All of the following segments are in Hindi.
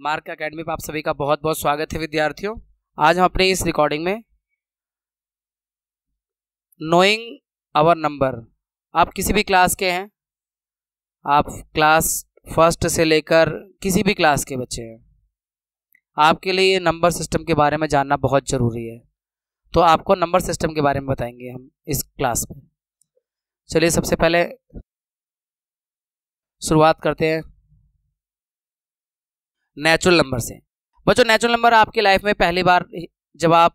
मार्क एकेडमी पे आप सभी का बहुत बहुत स्वागत है विद्यार्थियों। आज हम अपने इस रिकॉर्डिंग में नोइंग आवर नंबर, आप किसी भी क्लास के हैं, आप क्लास फर्स्ट से लेकर किसी भी क्लास के बच्चे हैं, आपके लिए नंबर सिस्टम के बारे में जानना बहुत ज़रूरी है। तो आपको नंबर सिस्टम के बारे में बताएंगे हम इस क्लास में। चलिए सबसे पहले शुरुआत करते हैं नेचुरल नंबर से। बच्चों, नेचुरल नंबर आपकी लाइफ में पहली बार जब आप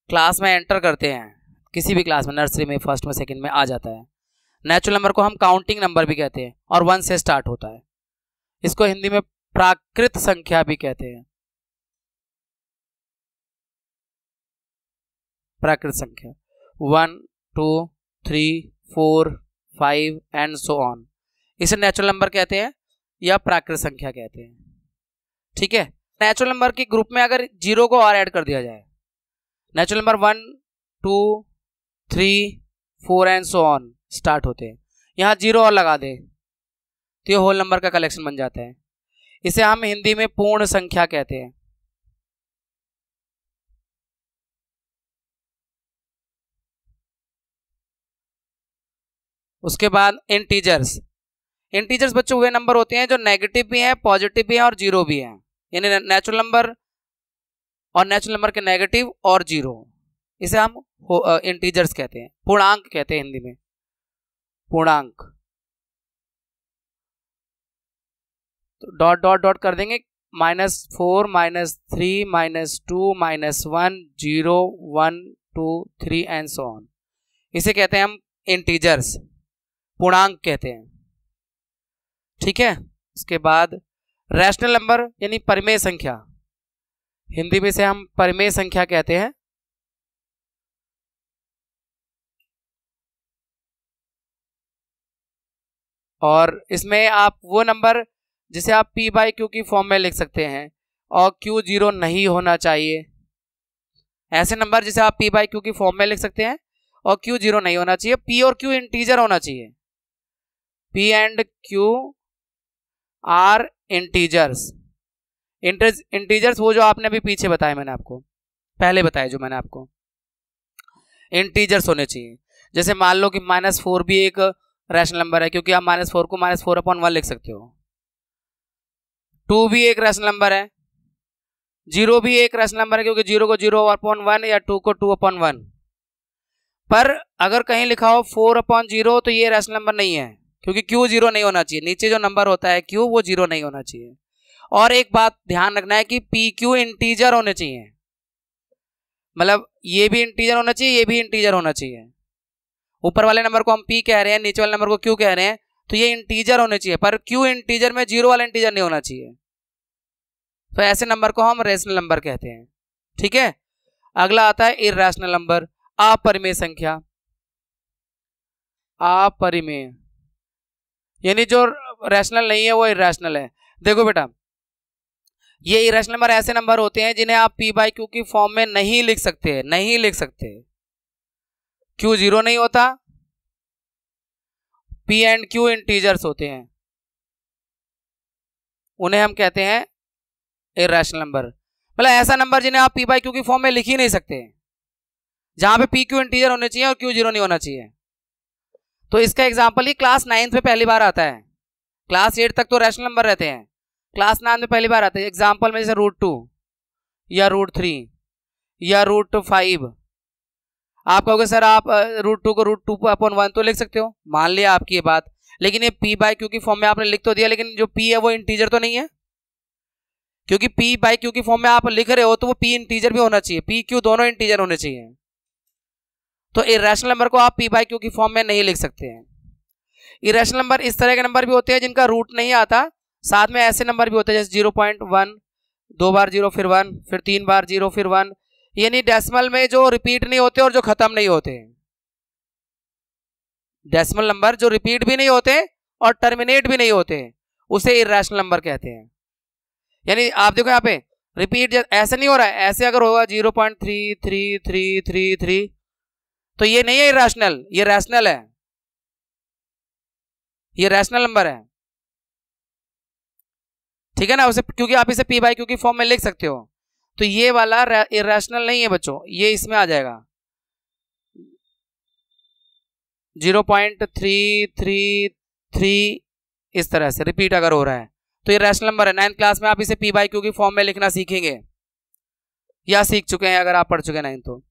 क्लास में एंटर करते हैं, किसी भी क्लास में, नर्सरी में, फर्स्ट में, सेकंड में आ जाता है। नेचुरल नंबर को हम काउंटिंग नंबर भी कहते हैं और 1 से स्टार्ट होता है। इसको हिंदी में प्राकृत संख्या भी कहते हैं। प्राकृत संख्या 1, 2, 3, 4, 5 एंड सो ऑन, इसे नेचुरल नंबर कहते हैं या प्राकृत संख्या कहते हैं। ठीक है। नेचुरल नंबर के ग्रुप में अगर जीरो को और ऐड कर दिया जाए, natural number 1, 2, 3, 4 and so on start होते हैं, यहाँ जीरो और लगा दे तो ये होल नंबर का कलेक्शन बन जाता है। इसे हम हिंदी में पूर्ण संख्या कहते हैं। उसके बाद इंटीजर्स। इंटीजर्स बच्चों वे नंबर होते हैं जो नेगेटिव भी हैं, पॉजिटिव भी हैं और जीरो भी हैं। यानी नेचुरल नंबर और नेचुरल नंबर के नेगेटिव और जीरो, इसे हम इंटीजर्स कहते हैं, पूर्णांक कहते हैं हिंदी में, पूर्णांक। तो डॉट डॉट डॉट कर देंगे, -4, -3, -2, -1, 0, 1, 2, 3 एंड सो ऑन, इसे कहते हैं हम इंटीजर्स, पूर्णांक कहते हैं। ठीक है। उसके बाद रैशनल नंबर यानी परिमेय संख्या, हिंदी में से हम परिमेय संख्या कहते हैं। और इसमें आप वो नंबर जिसे आप p/q की फॉर्म में लिख सकते हैं और q 0 नहीं होना चाहिए। ऐसे नंबर जिसे आप p/q की फॉर्म में लिख सकते हैं और q 0 नहीं होना चाहिए। p और q इंटीजर होना चाहिए। p and q are integers. Integers वो जो आपने अभी पीछे बताया, मैंने आपको पहले बताया, जो मैंने आपको इंटीजर्स होने चाहिए। जैसे मान लो कि -4 भी एक रैशनल नंबर है, क्योंकि आप -4 को -4/1 लिख सकते हो। 2 भी एक रैशनल नंबर है। 0 भी एक रैशनल नंबर है, क्योंकि 0 को 0/1 या 2 को 2/1। पर अगर कहीं लिखा हो 4/0 तो ये रैशनल नंबर नहीं है, क्योंकि q 0 नहीं होना चाहिए। नीचे जो नंबर होता है q, वो 0 नहीं होना चाहिए। और एक बात ध्यान रखना है कि pq इंटीजर होने चाहिए, मतलब ये भी इंटीजर होना चाहिए, ये भी इंटीजर होना चाहिए। ऊपर वाले नंबर को हम p कह रहे हैं, नीचे वाले नंबर को q कह रहे हैं, तो ये इंटीजर होने चाहिए, पर q इंटीजर में 0 वाला इंटीजर नहीं होना चाहिए। तो ऐसे नंबर को हम रेशनल नंबर कहते हैं। ठीक है। अगला आता है इर्रेशनल नंबर, अपरिमेय संख्या। अपरिमेय यानी जो रैशनल नहीं है वो इर्रेशनल है। देखो बेटा, ये इरेशनल नंबर ऐसे नंबर होते हैं जिन्हें आप p/q की फॉर्म में नहीं लिख सकते, नहीं लिख सकते। q 0 नहीं होता, p एंड q इंटीजर्स होते हैं, उन्हें हम कहते हैं इरेशनल नंबर। मतलब ऐसा नंबर जिन्हें आप p/q की फॉर्म में लिख ही नहीं सकते, जहां पे p q इंटीजर होने चाहिए और q 0 नहीं होना चाहिए। तो इसका एग्जाम्पल ही क्लास 9th में पहली बार आता है। क्लास 8 तक तो रैशनल नंबर रहते हैं, क्लास 9 में पहली बार आता है। एग्जाम्पल में जैसे √2 या √3 या √5। आप कहोगे सर आप √2 को √2/1 तो लिख सकते हो, मान लिया आपकी ये बात, लेकिन ये p/q की फॉर्म में आपने लिख तो दिया, लेकिन जो p है वो इंटीजर तो नहीं है, क्योंकि p/q की फॉर्म में आप लिख रहे हो तो वो p इंटीजर भी होना चाहिए, p q दोनों इंटीजर होने चाहिए। तो इरेशनल नंबर को आप p/q की फॉर्म में नहीं लिख सकते हैं। इरेशनल नंबर इस तरह के नंबर भी होते हैं जिनका रूट नहीं आता, साथ में ऐसे नंबर भी होते हैं जैसे 0.1, 2 बार 0 फिर 1, फिर 3 बार 0 फिर 1, यानी डेसिमल में जो रिपीट नहीं होते और जो खत्म नहीं होते। डेसिमल नंबर जो रिपीट भी नहीं होते और टर्मिनेट भी नहीं होते, उसे इरेशनल नंबर कहते हैं। यानी आप देखो यहाँ पे रिपीट ऐसे नहीं हो रहा है, ऐसे अगर होगा 0.333333, तो ये नहीं है इरेशनल, ये रैशनल है, ये रैशनल नंबर है। ठीक है ना, उसे क्योंकि आप इसे पी बाई क्यू की फॉर्म में लिख सकते हो। तो ये वाला इरेशनल नहीं है बच्चों, ये इसमें आ जाएगा 0.333 इस तरह से रिपीट अगर हो रहा है तो ये रैशनल नंबर है। 9th क्लास में आप इसे पी बाई क्यू की फॉर्म में लिखना सीखेंगे या सीख चुके हैं अगर आप पढ़ चुके हैं 9th तो।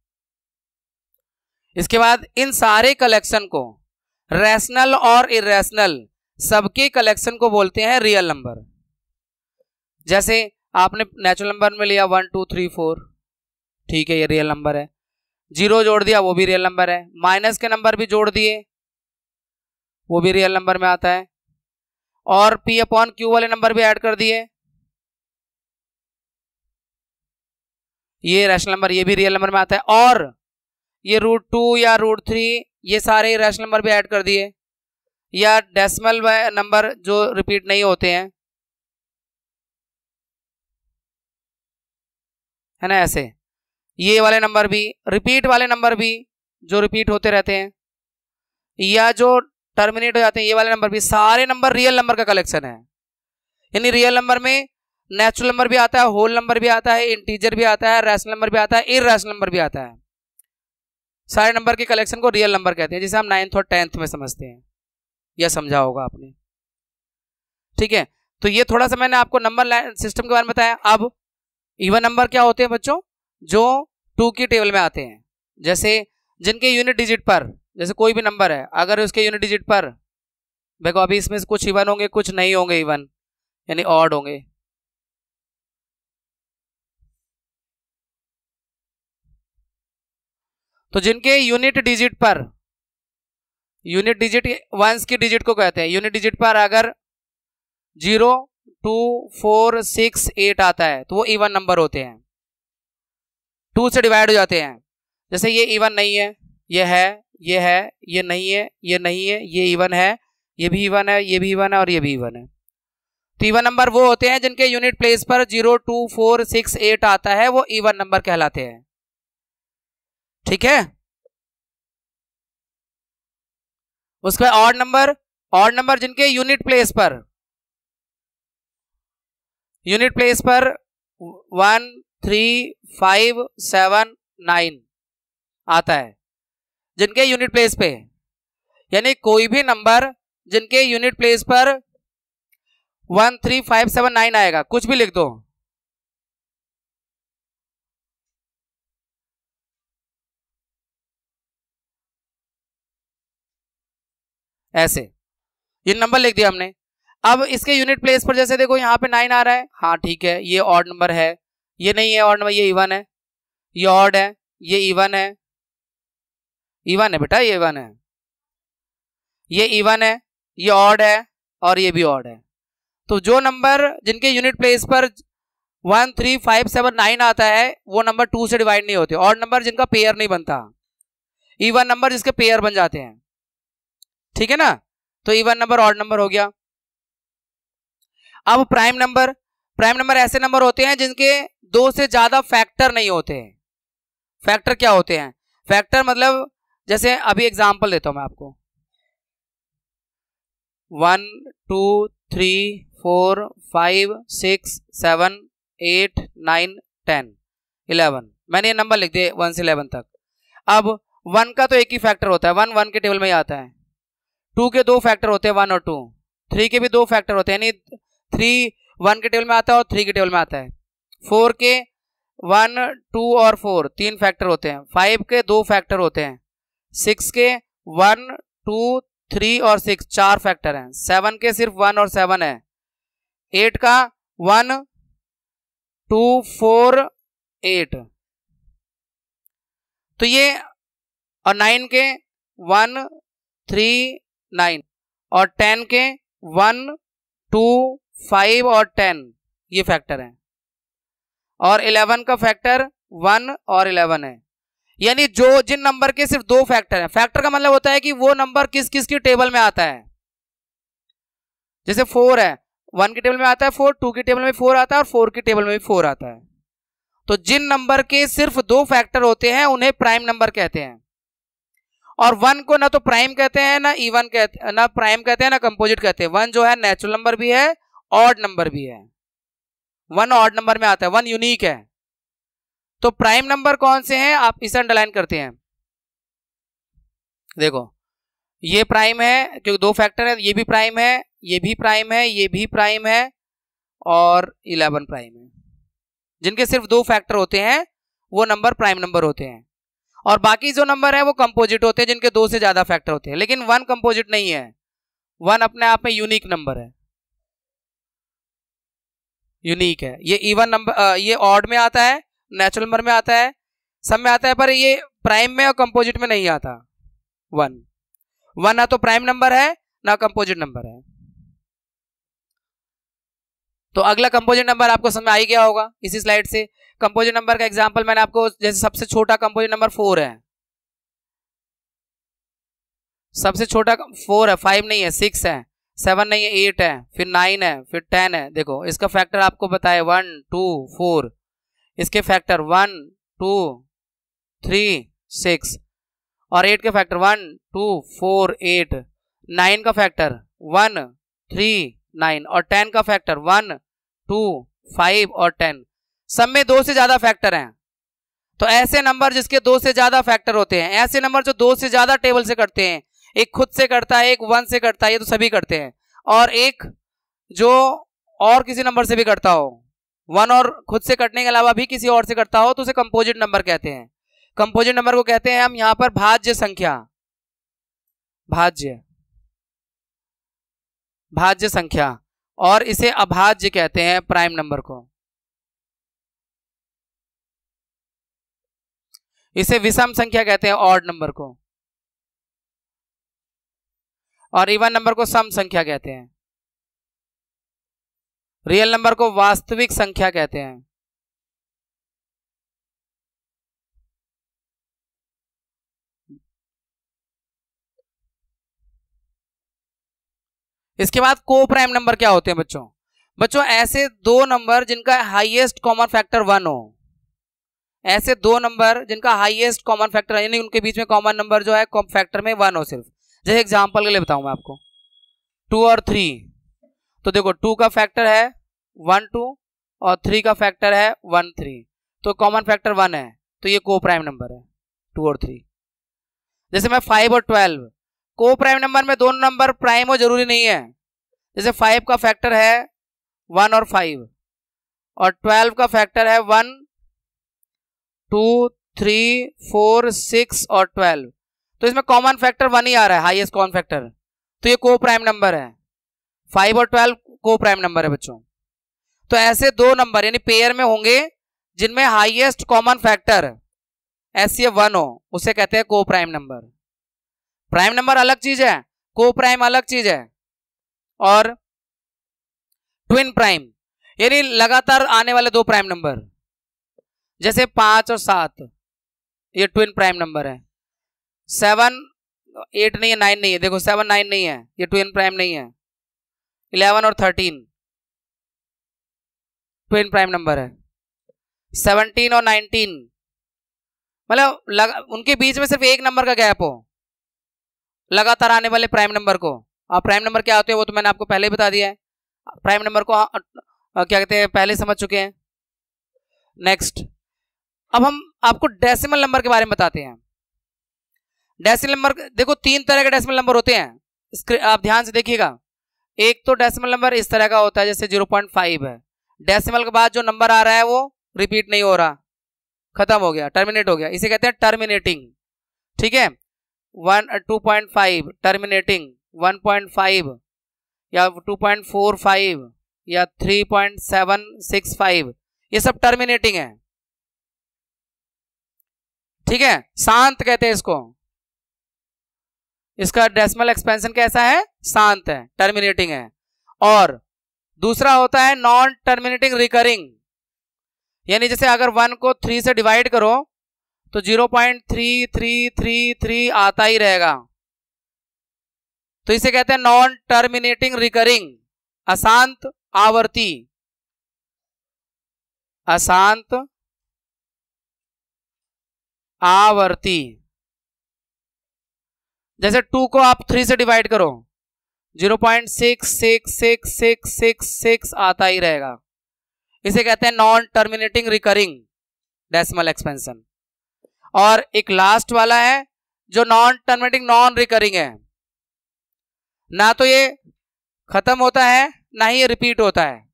इसके बाद इन सारे कलेक्शन को, रैशनल और इरेशनल सबके कलेक्शन को बोलते हैं रियल नंबर। जैसे आपने नेचुरल नंबर में लिया 1 2 3 4, ठीक है, ये रियल नंबर है। 0 जोड़ दिया, वो भी रियल नंबर है। माइनस के नंबर भी जोड़ दिए, वो भी रियल नंबर में आता है। और पी अपॉन क्यू वाले नंबर भी ऐड कर दिए, ये रैशनल नंबर, ये भी रियल नंबर में आता है। और ये √2 या √3 ये सारे रैशनल नंबर भी ऐड कर दिए, या डेसिमल नंबर जो रिपीट नहीं होते हैं, है ना, ऐसे ये वाले नंबर भी, रिपीट वाले नंबर भी जो रिपीट होते रहते हैं, या जो टर्मिनेट हो जाते हैं, ये वाले नंबर भी, सारे नंबर रियल नंबर का कलेक्शन है। यानी रियल नंबर में नेचुरल नंबर भी आता है, होल नंबर भी आता है, इंटीजर भी आता है, रैशनल नंबर भी आता है, इरैशनल नंबर भी आता है। सारे नंबर के कलेक्शन को रियल नंबर कहते हैं, जिसे हम 9th और 10th में समझते हैं, यह समझा होगा आपने। ठीक है, तो ये थोड़ा सा मैंने आपको नंबर सिस्टम के बारे में बताया। अब इवन नंबर क्या होते हैं बच्चों, जो 2 की टेबल में आते हैं, जैसे जिनके यूनिट डिजिट पर, जैसे कोई भी नंबर है अगर उसके यूनिट डिजिट पर, देखो अभी इसमें से कुछ इवन होंगे कुछ नहीं होंगे, इवन यानी ऑड होंगे। तो जिनके यूनिट डिजिट पर, यूनिट डिजिट वंस की डिजिट को कहते हैं, यूनिट डिजिट पर अगर 0 2 4 6 8 आता है तो वो इवन नंबर होते हैं, 2 से डिवाइड हो जाते हैं। जैसे ये इवन नहीं है, ये है, ये है, ये नहीं है, ये नहीं है, ये इवन है, ये भी इवन है, ये भी इवन है और ये भी इवन है। तो इवन नंबर वो होते हैं जिनके यूनिट प्लेस पर 0 2 4 6 8 आता है, वो इवन नंबर कहलाते हैं। ठीक है, उसके बाद ऑड नंबर, ऑड नंबर जिनके यूनिट प्लेस पर 1 3 5 7 9 आता है, जिनके यूनिट प्लेस पे, यानी कोई भी नंबर जिनके यूनिट प्लेस पर 1 3 5 7 9 आएगा, कुछ भी लिख दो, ऐसे ये नंबर लिख दिया हमने। अब इसके यूनिट प्लेस पर जैसे देखो यहाँ पे 9 आ रहा है, हाँ ठीक है, ये ऑड नंबर है, ये नहीं है ऑड नंबर, ये इवन है, ये ऑड है, ये इवन है, इवन है बेटा, ये इवन है, ये इवन है, ये ऑड है और ये भी ऑड है। तो जो नंबर जिनके यूनिट प्लेस पर 1 3 5 7 9 आता है, वो नंबर 2 से डिवाइड नहीं होते। ऑड नंबर जिनका पेयर नहीं बनता, इवन नंबर जिसके पेयर बन जाते हैं। ठीक है ना, तो इवन नंबर ऑड नंबर हो गया। अब प्राइम नंबर, प्राइम नंबर ऐसे नंबर होते हैं जिनके 2 से ज्यादा फैक्टर नहीं होते हैं। फैक्टर क्या होते हैं, फैक्टर मतलब जैसे अभी एग्जांपल देता हूं मैं आपको, 1 2 3 4 5 6 7 8 9 10 11, मैंने ये नंबर लिख दिए 1 से 11 तक। अब 1 का तो एक ही फैक्टर होता है, 1 1 के टेबल में ही आता है। 2 के 2 फैक्टर होते हैं, 1 और 2। 3 के भी 2 फैक्टर होते हैं, यानी 3 1 के टेबल में आता है और 3 के टेबल में आता है। 4 के 1 2 और 4 3 फैक्टर होते हैं। 5 के 2 फैक्टर होते हैं। 6 के 1 2 3 और 6 4 फैक्टर हैं। 7 के सिर्फ 1 और 7 है। 8 का 1 2 4 8, तो ये, और 9 के 1 3 9 और 10 के 1 2 5 और 10 ये फैक्टर हैं। और 11 का फैक्टर 1 और 11 है। यानी जो जिन नंबर के सिर्फ 2 फैक्टर हैं, फैक्टर का मतलब होता है कि वो नंबर किस किस की टेबल में आता है। जैसे 4 है, 1 की टेबल में आता है 4, 2 की टेबल में 4 आता है और 4 की टेबल में भी 4 आता है। तो जिन नंबर के सिर्फ 2 फैक्टर होते हैं उन्हें प्राइम नंबर कहते हैं। और 1 को ना तो प्राइम कहते हैं, ना इवन कहते हैं, ना प्राइम कहते हैं, ना कंपोजिट कहते हैं। 1 जो है नेचुरल नंबर भी है, ऑड नंबर भी है। 1 ऑड नंबर में आता है, 1 यूनिक है। तो प्राइम नंबर कौन से हैं, आप इसे अंडरलाइन करते हैं। देखो ये प्राइम है क्योंकि 2 फैक्टर है, ये भी प्राइम है, ये भी प्राइम है, ये भी प्राइम है, और 11 प्राइम है। जिनके सिर्फ 2 फैक्टर होते हैं वो नंबर प्राइम नंबर होते हैं, और बाकी जो नंबर है वो कंपोजिट होते हैं जिनके 2 से ज्यादा फैक्टर होते हैं। लेकिन 1 कंपोजिट नहीं है, 1 अपने आप में यूनिक नंबर है, यूनिक है। ये इवन नंबर, ये ऑड में आता है, नेचुरल नंबर में आता है, सब में आता है, पर ये प्राइम में और कंपोजिट में नहीं आता। 1 ना तो प्राइम नंबर है ना कंपोजिट नंबर है। तो अगला कंपोजिट नंबर आपको समझ में आ ही गया होगा इसी स्लाइड से। कंपोजिट नंबर का एग्जांपल मैंने आपको, जैसे सबसे छोटा कंपोजिट नंबर 4 है, सबसे छोटा 4 है, 5 नहीं है, 6 है, 7 नहीं है, 8 है, फिर 9 है, फिर 10 है। देखो इसका फैक्टर आपको बताए 1 2 4, इसके फैक्टर 1 2 3 6, और 8 के फैक्टर 1 2 4 8, 9 का फैक्टर 1 3 9, और 10 का फैक्टर 1 2 5 और 10। सब में 2 से ज्यादा फैक्टर हैं। तो ऐसे नंबर जिसके 2 से ज्यादा फैक्टर होते हैं, ऐसे नंबर जो 2 से ज्यादा टेबल से करते हैं, एक खुद से करता है, एक 1 से करता है, ये तो सभी करते हैं, और एक जो और किसी नंबर से भी करता हो, 1 और खुद से कटने के अलावा भी किसी और से करता हो, तो उसे कंपोजिट नंबर कहते हैं। कंपोजिट नंबर को कहते हैं हम यहां पर भाज्य संख्या, भाज्य संख्या, और इसे अभाज्य कहते हैं प्राइम नंबर को। इसे विषम संख्या कहते हैं ऑड नंबर को, और इवन नंबर को सम संख्या कहते हैं। रियल नंबर को वास्तविक संख्या कहते हैं। इसके बाद को प्राइम नंबर क्या होते हैं बच्चों, ऐसे 2 नंबर जिनका हाईएस्ट कॉमन फैक्टर 1 हो, ऐसे 2 नंबर जिनका हाईएस्ट कॉमन फैक्टर, यानी उनके बीच में कॉमन नंबर जो है फैक्टर में 1 हो सिर्फ। जैसे एग्जांपल के लिए बताऊं मैं आपको, 2 और 3, तो देखो 2 का फैक्टर है 1 2 और 3 का फैक्टर है 1 3, तो कॉमन फैक्टर 1 है, तो ये को प्राइम नंबर है 2 और 3। जैसे मैं 5 और 12, को प्राइम नंबर में दोनों नंबर प्राइम हो जरूरी नहीं है। जैसे 5 का फैक्टर है 1 और 5, और 12 का फैक्टर है 1 2 3 4 6 और 12, तो इसमें कॉमन फैक्टर 1 ही आ रहा है, हाईएस्ट कॉमन फैक्टर, तो ये को प्राइम नंबर है। 5 और 12 को प्राइम नंबर है बच्चों। तो ऐसे 2 नंबर यानी पेयर में होंगे जिनमें हाईएस्ट कॉमन फैक्टर HCF 1 हो, उसे कहते हैं को प्राइम नंबर। प्राइम नंबर अलग चीज है, को प्राइम अलग चीज है। और ट्विन प्राइम यानी लगातार आने वाले 2 प्राइम नंबर, जैसे 5 और 7, ये ट्विन प्राइम नंबर है। 7 8 नहीं है, 9 नहीं है, देखो 7 9 नहीं है, ये ट्विन प्राइम नहीं है। 11 और 13 ट्विन प्राइम नंबर है। 17 और 19, मतलब उनके बीच में सिर्फ एक नंबर का गैप हो, लगातार आने वाले प्राइम नंबर को। अब प्राइम नंबर क्या होते हैं वो तो मैंने आपको पहले ही बता दिया है, प्राइम नंबर को क्या कहते हैं पहले समझ चुके हैं। नेक्स्ट, अब हम आपको डेसिमल नंबर के बारे में बताते हैं। डेसिमल नंबर देखो 3 तरह के डेसिमल नंबर होते हैं, आप ध्यान से देखिएगा। एक तो डेसिमल नंबर इस तरह का होता है जैसे 0.5 है, डेसिमल के बाद जो नंबर आ रहा है वो रिपीट नहीं हो रहा, खत्म हो गया, टर्मिनेट हो गया, इसे कहते हैं टर्मिनेटिंग। ठीक है, 2.5 टर्मिनेटिंग, 1.5 या 2.45 या 3.765, ये सब टर्मिनेटिंग है। ठीक है, शांत कहते हैं इसको, इसका डेसिमल एक्सपेंशन कैसा है, शांत है, टर्मिनेटिंग है। और दूसरा होता है नॉन टर्मिनेटिंग रिकरिंग, यानी जैसे अगर 1 को 3 से डिवाइड करो तो 0.3333 आता ही रहेगा, तो इसे कहते हैं नॉन टर्मिनेटिंग रिकरिंग, अशांत आवर्ती, अशांत आवर्ती। जैसे 2 को आप 3 से डिवाइड करो 0.66666 आता ही रहेगा, इसे कहते हैं non terminating recurring decimal expansion. और एक लास्ट वाला है जो नॉन टर्मिनेटिंग नॉन रिकरिंग है, ना तो ये खत्म होता है ना ही ये रिपीट होता है।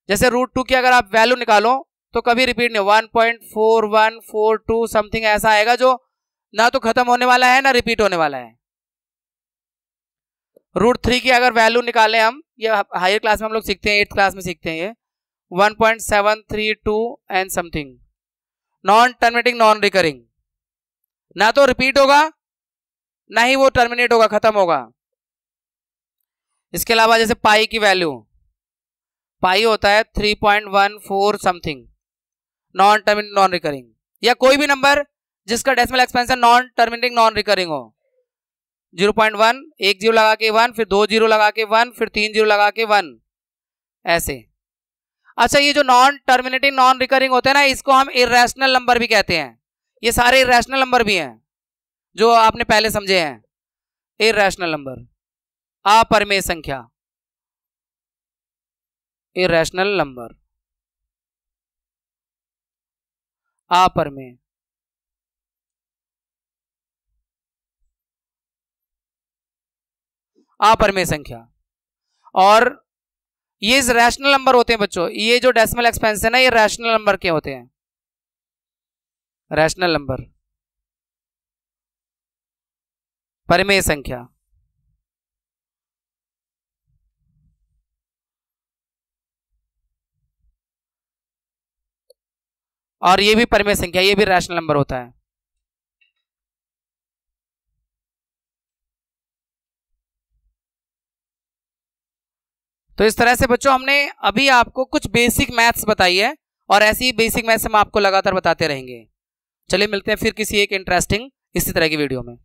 जैसे √2 की अगर आप वैल्यू निकालो तो कभी रिपीट नहीं, 1.4142 समथिंग ऐसा आएगा जो ना तो खत्म होने वाला है ना रिपीट होने वाला है। √3 की अगर वैल्यू निकालें हम, ये हायर क्लास में हम लोग सीखते हैं, 8th क्लास में सीखते हैं, ये 1.732 and something, non terminating non recurring, ना तो रिपीट होगा ना ही वो टर्मिनेट होगा, खत्म होगा। इसके अलावा जैसे पाई की वैल्यू, पाई होता है 3.14 something, non terminating non recurring, या कोई भी नंबर जिसका decimal expansion non terminating non recurring हो। 0.1, एक जीरो लगा के 1, फिर 2 जीरो लगा के 1, फिर 3 जीरो लगा के 1, ऐसे। अच्छा, ये जो नॉन टर्मिनेटिंग नॉन रिकरिंग होते हैं ना, इसको हम इर्रेशनल नंबर भी कहते हैं। ये सारे इर्रेशनल नंबर भी हैं जो आपने पहले समझे हैं। इर्रेशनल नंबर, अपरिमेय संख्या, इर्रेशनल नंबर, अपरिमेय, अपरिमेय संख्या। और ये रैशनल नंबर होते हैं बच्चों, ये जो डेसिमल एक्सपेंशन है ये रैशनल नंबर के होते हैं, रैशनल नंबर, परिमेय संख्या। और ये भी परिमेय संख्या, ये भी रैशनल नंबर होता है। तो इस तरह से बच्चों हमने अभी आपको कुछ बेसिक मैथ्स बताई है, और ऐसी बेसिक मैथ्स हम आपको लगातार बताते रहेंगे। चलिए मिलते हैं फिर किसी एक इंटरेस्टिंग इसी तरह की वीडियो में।